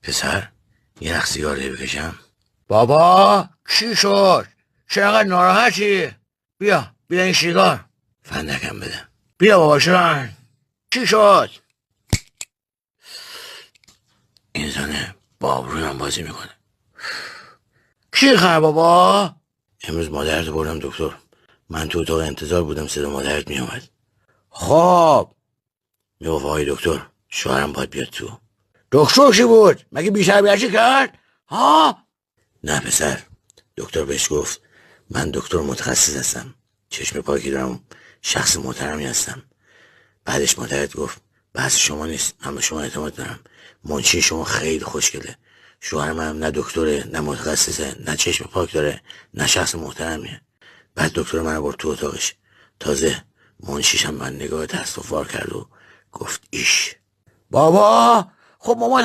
پسر یه رخ سیگاری بکشم؟ بابا چی شد؟ چرا ناراحتی؟ بیا این سیگار. فندکم بده. بیا بابا شرن. چی شد؟ این زنه با آبرویم بازی میکنه. کی خر بابا؟ امروز مادرت بردم دکتر. من تو اتاق انتظار بودم، صدا مادرت میومد. خب میگفت آقای دکتر شوهرم باید بیاد تو. دکتر کی بود؟ مگه بی‌تربیتی کرد؟ ها؟ نه پسر، دکتر بهش گفت من دکتر متخصص هستم، چشم پاکی دارم، شخص محترمی هستم. بعدش مادرت گفت بحث شما نیست، من به شما اعتماد دارم، منشی شما خیلی خوشگله، شوهر منم نه دکتره نه متخصصه نه چشم پاک داره نه شخص محترمیه. بعد دکتر من برد تو اتاقش، تازه منشیش هم من نگاه تأسف وار کرد و گفت ایش. بابا خب مامان